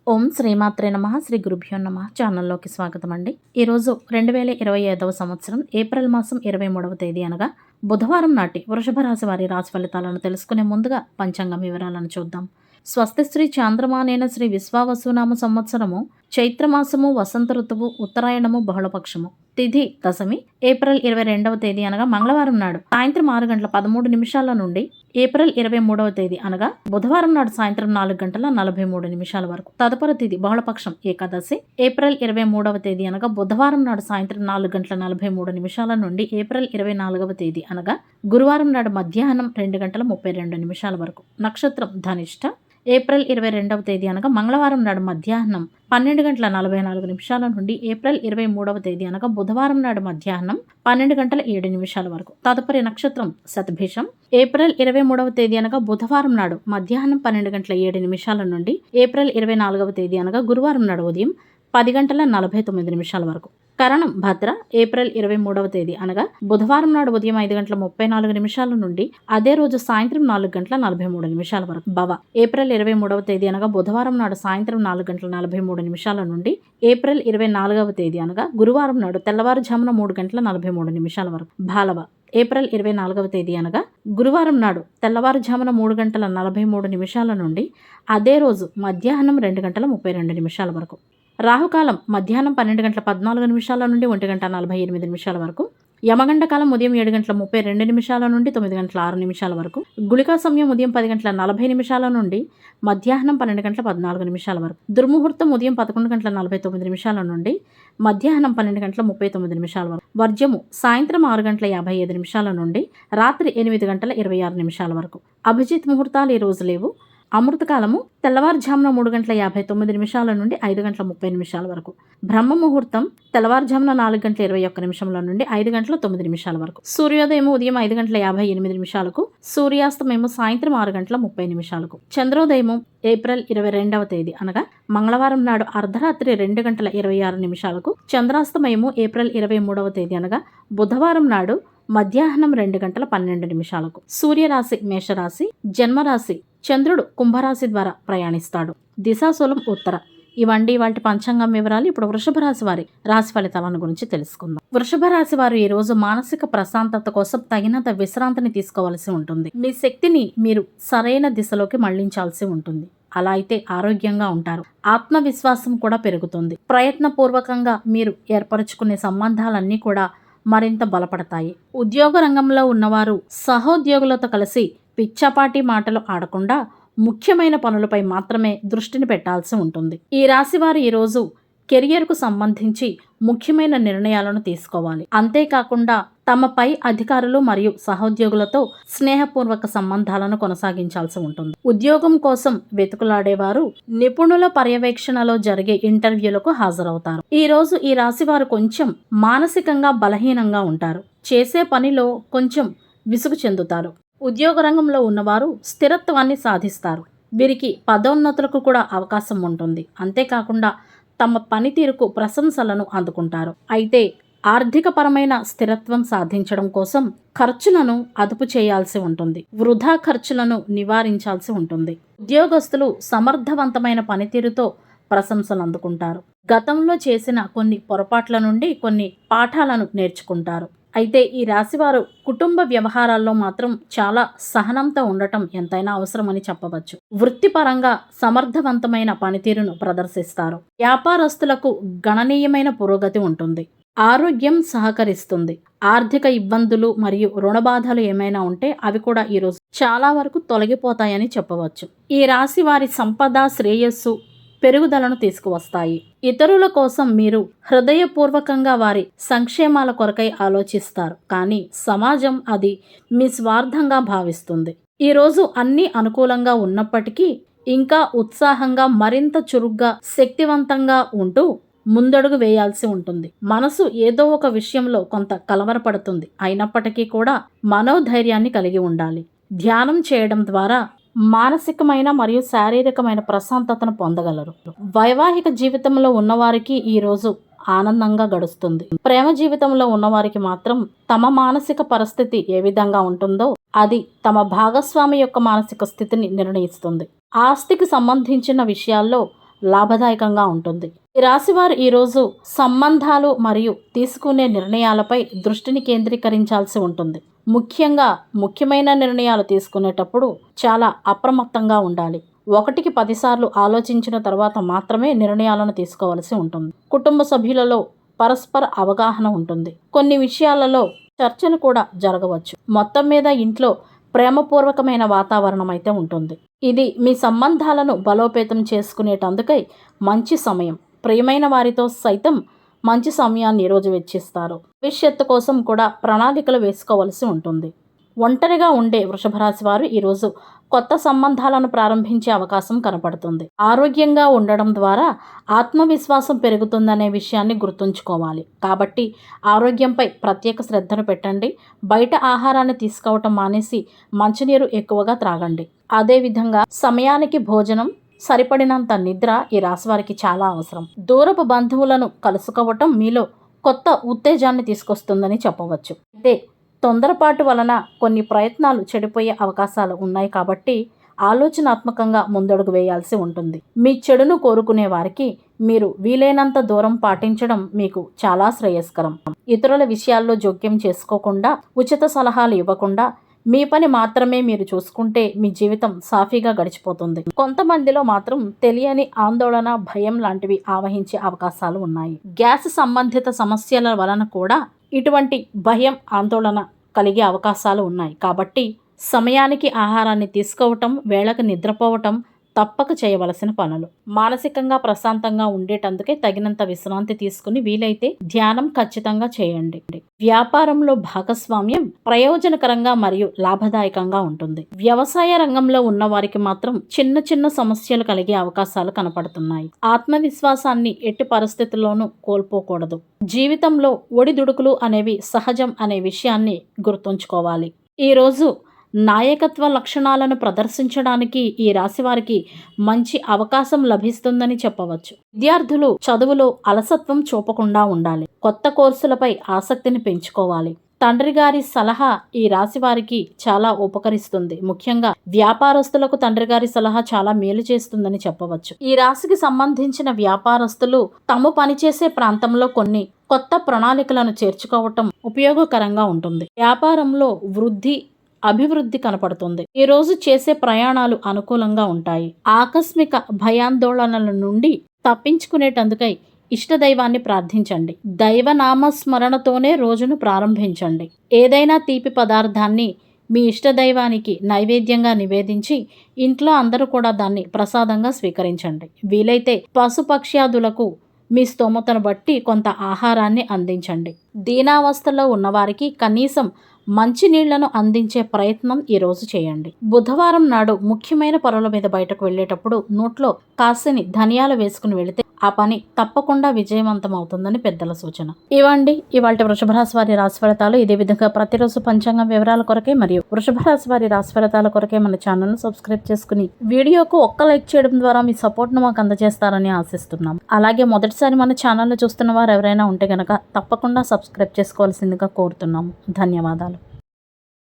ఓం శ్రీమాత్రే నమః. శ్రీ గురుభ్యో నమః. ఛానల్లోకి స్వాగతం అండి. ఈరోజు 2025వ సంవత్సరం ఏప్రిల్ మాసం 23వ తేదీ అనగా బుధవారం నాటి వృషభ రాశి వారి రాశి ఫలితాలను తెలుసుకునే ముందుగా పంచాంగం వివరాలను చూద్దాం. స్వస్తి శ్రీ చాంద్రమానేన శ్రీ విశ్వావసునామ సంవత్సరము చైత్రమాసము వసంత ఋతువు ఉత్తరాయణము బహుళపక్షము తిథి దశమి ఏప్రిల్ 22వ తేదీ అనగా మంగళవారం నాడు సాయంత్రం 6:13 నుండి ఏప్రిల్ 23వ తేదీ అనగా బుధవారం నాడు సాయంత్రం 4:43 వరకు. తదుపరి తిథి బహుళపక్షం ఏకాదశి ఏప్రిల్ 23వ తేదీ అనగా బుధవారం నాడు సాయంత్రం 4:43 నుండి ఏప్రిల్ 24వ తేదీ అనగా గురువారం నాడు మధ్యాహ్నం 2:32 వరకు. నక్షత్రం ధనిష్ట ఏప్రిల్ 22వ తేదీ అనగా మంగళవారం నాడు మధ్యాహ్నం 12:44 నుండి ఏప్రిల్ 23వ తేదీ అనగా బుధవారం నాడు మధ్యాహ్నం 12:07 వరకు. తదుపరి నక్షత్రం శతభిషం ఏప్రిల్ 23వ తేదీ అనగా బుధవారం నాడు మధ్యాహ్నం 12:07 నుండి ఏప్రిల్ 24వ తేదీ అనగా గురువారం నాడు ఉదయం 10:49 వరకు. కరణం భద్ర ఏప్రిల్ 23వ తేదీ అనగా బుధవారం నాడు ఉదయం 5:34 నుండి అదే రోజు సాయంత్రం 4:43 వరకు. భవ ఏప్రిల్ 23వ తేదీ అనగా బుధవారం నాడు సాయంత్రం 4:43 నుండి ఏప్రిల్ 24వ తేదీ అనగా గురువారం నాడు తెల్లవారుజామున 3:43 వరకు. బాలవ ఏప్రిల్ 24వ తేదీ అనగా గురువారం నాడు తెల్లవారుజామున 3:43 నుండి అదే రోజు మధ్యాహ్నం 2:32 వరకు. రాహుకాలం మధ్యాహ్నం 12:14 నుండి 1:48 వరకు. యమగండ కాలం ఉదయం 7:32 నుండి 9:06 వరకు. గుళికా సమయం ఉదయం 10:40 నుండి మధ్యాహ్నం 12:14 వరకు. దుర్ముహూర్తం ఉదయం 11:49 నుండి మధ్యాహ్నం 12:39 వరకు. వర్జము సాయంత్రం 6:55 నుండి రాత్రి 8:26 వరకు. అభిజిత్ ముహూర్తాలు ఈ రోజు లేవు. అమృతకాలము తెల్లవారుజామున 3:59 నుండి 5:30 వరకు. బ్రహ్మ ముహూర్తం తెల్లవారుజామున 4:21 నుండి 5:09 వరకు. సూర్యోదయం ఉదయం 5:58 సూర్యాస్తమయము సాయంత్రం 6:30 చంద్రోదయము ఏప్రిల్ 22వ తేదీ అనగా మంగళవారం నాడు అర్ధరాత్రి 2:26 చంద్రాస్తమయము ఏప్రిల్ 23వ తేదీ అనగా బుధవారం నాడు మధ్యాహ్నం 2:12 సూర్యరాశి మేషరాశి, జన్మరాశి చంద్రుడు కుంభరాశి ద్వారా ప్రయాణిస్తాడు. దిశాశూలం ఉత్తర. ఇవండి వాటి పంచాంగం వివరాలు. ఇప్పుడు వృషభ రాశి వారి రాశి ఫలితాలను గురించి తెలుసుకుందాం. వృషభ రాశి వారు ఈ రోజు మానసిక ప్రశాంతత కోసం తగినంత విశ్రాంతిని తీసుకోవాల్సి ఉంటుంది. మీ శక్తిని మీరు సరైన దిశలోకి మళ్లించాల్సి ఉంటుంది. అలా అయితే ఆరోగ్యంగా ఉంటారు. ఆత్మవిశ్వాసం కూడా పెరుగుతుంది. ప్రయత్నపూర్వకంగా మీరు ఏర్పరచుకునే సంబంధాలన్నీ కూడా మరింత బలపడతాయి. ఉద్యోగ రంగంలో ఉన్నవారు సహోద్యోగులతో కలిసి పిచ్చపాటి మాటలు ఆడకుండా ముఖ్యమైన పనులపై మాత్రమే దృష్టిని పెట్టాల్సి ఉంటుంది. ఈ రాశివారు ఈరోజు కెరియర్కు సంబంధించి ముఖ్యమైన నిర్ణయాలను తీసుకోవాలి. అంతేకాకుండా తమ పై అధికారులు మరియు సహోద్యోగులతో స్నేహపూర్వక సంబంధాలను కొనసాగించాల్సి ఉంటుంది. ఉద్యోగం కోసం వెతుకులాడేవారు నిపుణుల పర్యవేక్షణలో జరిగే ఇంటర్వ్యూలకు హాజరవుతారు. ఈ రోజు ఈ రాశివారు కొంచెం మానసికంగా బలహీనంగా ఉంటారు. చేసే పనిలో కొంచెం విసుగు చెందుతారు. ఉద్యోగ రంగంలో ఉన్నవారు స్థిరత్వాన్ని సాధిస్తారు. వీరికి పదోన్నతులకు కూడా అవకాశం ఉంటుంది. అంతేకాకుండా తమ పనితీరుకు ప్రశంసలను అందుకుంటారు. అయితే ఆర్థికపరమైన స్థిరత్వం సాధించడం కోసం ఖర్చులను అదుపు చేయాల్సి ఉంటుంది. వృధా ఖర్చులను నివారించాల్సి ఉంటుంది. ఉద్యోగస్తులు సమర్థవంతమైన పనితీరుతో ప్రశంసలు అందుకుంటారు. గతంలో చేసిన కొన్ని పొరపాట్ల నుండి కొన్ని పాఠాలను నేర్చుకుంటారు. అయితే ఈ రాశివారు కుటుంబ వ్యవహారాల్లో మాత్రం చాలా సహనంతో ఉండటం ఎంతైనా అవసరమని చెప్పవచ్చు. వృత్తిపరంగా సమర్థవంతమైన పనితీరును ప్రదర్శిస్తారు. వ్యాపారస్తులకు గణనీయమైన పురోగతి ఉంటుంది. ఆరోగ్యం సహకరిస్తుంది. ఆర్థిక ఇబ్బందులు మరియు రుణబాధలు ఏమైనా ఉంటే అవి కూడా ఈరోజు చాలా వరకు తొలగిపోతాయని చెప్పవచ్చు. ఈ రాశి వారి సంపద శ్రేయస్సు పెరుగుదలను తీసుకువస్తాయి. ఇతరుల కోసం మీరు హృదయపూర్వకంగా వారి సంక్షేమాల కొరకై ఆలోచిస్తారు. కానీ సమాజం అది మీ స్వార్థంగా భావిస్తుంది. ఈరోజు అన్నీ అనుకూలంగా ఉన్నప్పటికీ ఇంకా ఉత్సాహంగా మరింత చురుగ్గా శక్తివంతంగా ఉంటూ ముందడుగు వేయాల్సి ఉంటుంది. మనసు ఏదో ఒక విషయంలో కొంత కలవరపడుతుంది. అయినప్పటికీ కూడా మనోధైర్యాన్ని కలిగి ఉండాలి. ధ్యానం చేయడం ద్వారా మానసికమైన మరియు శారీరకమైన ప్రశాంతతను పొందగలరు. వైవాహిక జీవితంలో ఉన్నవారికి ఈరోజు ఆనందంగా గడుస్తుంది. ప్రేమ జీవితంలో ఉన్నవారికి మాత్రం తమ మానసిక పరిస్థితి ఏ విధంగా ఉంటుందో అది తమ భాగస్వామి యొక్క మానసిక స్థితిని నిర్ణయిస్తుంది. ఆస్తికి సంబంధించిన విషయాల్లో లాభదాయకంగా ఉంటుంది. ఈ రాశివారు ఈరోజు సంబంధాలు మరియు తీసుకునే నిర్ణయాలపై దృష్టిని కేంద్రీకరించాల్సి ఉంటుంది. ముఖ్యంగా ముఖ్యమైన నిర్ణయాలు తీసుకునేటప్పుడు చాలా అప్రమత్తంగా ఉండాలి. 1కి 10 సార్లు ఆలోచించిన తర్వాత మాత్రమే నిర్ణయాలను తీసుకోవాల్సి ఉంటుంది. కుటుంబ సభ్యులలో పరస్పర అవగాహన ఉంటుంది. కొన్ని విషయాలలో చర్చలు కూడా జరగవచ్చు. మొత్తం మీద ఇంట్లో ప్రేమపూర్వకమైన వాతావరణం అయితే ఉంటుంది. ఇది మీ సంబంధాలను బలోపేతం చేసుకునేటందుకై మంచి సమయం. ప్రియమైన వారితో సైతం మంచి సమయాన్ని ఈరోజు వెచ్చిస్తారు. భవిష్యత్తు కోసం కూడా ప్రణాళికలు వేసుకోవాల్సి ఉంటుంది. ఒంటరిగా ఉండే వృషభ రాశి వారు ఈరోజు కొత్త సంబంధాలను ప్రారంభించే అవకాశం కనపడుతుంది. ఆరోగ్యంగా ఉండడం ద్వారా ఆత్మవిశ్వాసం పెరుగుతుందనే విషయాన్ని గుర్తుంచుకోవాలి. కాబట్టి ఆరోగ్యంపై ప్రత్యేక శ్రద్ధను పెట్టండి. బయట ఆహారాన్ని తీసుకోవటం మానేసి మంచినీరు ఎక్కువగా త్రాగండి. అదేవిధంగా సమయానికి భోజనం, సరిపడినంత నిద్ర ఈ రాశి వారికి చాలా అవసరం. దూరపు బంధువులను కలుసుకోవటం మీలో కొత్త ఉత్తేజాన్ని తీసుకొస్తుందని చెప్పవచ్చు. అయితే తొందరపాటు వలన కొన్ని ప్రయత్నాలు చెడిపోయే అవకాశాలు ఉన్నాయి. కాబట్టి ఆలోచనాత్మకంగా ముందడుగు వేయాల్సి ఉంటుంది. మీ చెడును కోరుకునే వారికి మీరు వీలైనంత దూరం పాటించడం మీకు చాలా శ్రేయస్కరం. ఇతరుల విషయాల్లో జోక్యం చేసుకోకుండా, ఉచిత సలహాలు ఇవ్వకుండా మీ పని మాత్రమే మీరు చూసుకుంటే మీ జీవితం సాఫీగా గడిచిపోతుంది. కొంతమందిలో మాత్రం తెలియని ఆందోళన, భయం లాంటివి ఆవహించే అవకాశాలు ఉన్నాయి. గ్యాస్ సంబంధిత సమస్యల వలన కూడా ఇటువంటి భయం, ఆందోళన కలిగే అవకాశాలు ఉన్నాయి. కాబట్టి సమయానికి ఆహారాన్ని తీసుకోవటం, వేళకు నిద్రపోవటం తప్పక చేయవలసిన పనులు. మానసికంగా ప్రశాంతంగా ఉండేటందుకే తగినంత విశ్రాంతి తీసుకుని వీలైతే ధ్యానం ఖచ్చితంగా చేయండి. వ్యాపారంలో భాగస్వామ్యం ప్రయోజనకరంగా మరియు లాభదాయకంగా ఉంటుంది. వ్యవసాయ రంగంలో ఉన్న వారికి మాత్రం చిన్న చిన్న సమస్యలు కలిగే అవకాశాలు కనపడుతున్నాయి. ఆత్మవిశ్వాసాన్ని ఎట్టి పరిస్థితుల్లోనూ కోల్పోకూడదు. జీవితంలో ఒడిదుడుకులు అనేవి సహజం అనే విషయాన్ని గుర్తుంచుకోవాలి. ఈరోజు నాయకత్వ లక్షణాలను ప్రదర్శించడానికి ఈ రాశి వారికి మంచి అవకాశం లభిస్తుందని చెప్పవచ్చు. విద్యార్థులు చదువులో అలసత్వం చూపకుండా ఉండాలి. కొత్త కోర్సులపై ఆసక్తిని పెంచుకోవాలి. తండ్రి గారి సలహా ఈ రాశి వారికి చాలా ఉపకరిస్తుంది. ముఖ్యంగా వ్యాపారస్తులకు తండ్రి గారి సలహా చాలా మేలు చేస్తుందని చెప్పవచ్చు. ఈ రాశికి సంబంధించిన వ్యాపారస్తులు తాము పనిచేసే ప్రాంతంలో కొన్ని కొత్త ప్రణాళికలను చేర్చుకోవటం ఉపయోగకరంగా ఉంటుంది. వ్యాపారంలో అభివృద్ధి కనపడుతుంది. ఈ రోజు చేసే ప్రయాణాలు అనుకూలంగా ఉంటాయి. ఆకస్మిక భయాందోళనల నుండి తప్పించుకునేటందుకై ఇష్టదైవాన్ని ప్రార్థించండి. దైవనామస్మరణతోనే రోజును ప్రారంభించండి. ఏదైనా తీపి పదార్థాన్ని మీ ఇష్టదైవానికి నైవేద్యంగా నివేదించి ఇంట్లో అందరూ కూడా దాన్ని ప్రసాదంగా స్వీకరించండి. వీలైతే పశుపక్ష్యాదులకు మీ స్తోమతను బట్టి కొంత ఆహారాన్ని అందించండి. దీనావస్థలో ఉన్నవారికి కనీసం మంచినీళ్లను అందించే ప్రయత్నం ఈరోజు చేయండి. బుధవారం నాడు ముఖ్యమైన పనుల మీద బయటకు వెళ్ళేటప్పుడు నోట్లో కాసిని ధనియాలు వేసుకుని వెళితే ఆ పని తప్పకుండా విజయవంతం అవుతుందని పెద్దల సూచన. ఇవ్వండి ఇవాళ వృషభ రాశి వారి రాశి ఫలితాలు. ఇదే విధంగా ప్రతిరోజు పంచాంగం వివరాల కొరకే మరియు వృషభ రాశి వారి రాశి ఫలితాల కొరకే మన ఛానల్ను సబ్స్క్రైబ్ చేసుకుని వీడియోకు ఒక్క లైక్ చేయడం ద్వారా మీ సపోర్ట్ను మాకు అందజేస్తారని ఆశిస్తున్నాం. అలాగే మొదటిసారి మన ఛానల్ను చూస్తున్న వారు ఎవరైనా ఉంటే గనక తప్పకుండా సబ్స్క్రైబ్ చేసుకోవాల్సిందిగా కోరుతున్నాము. ధన్యవాదాలు.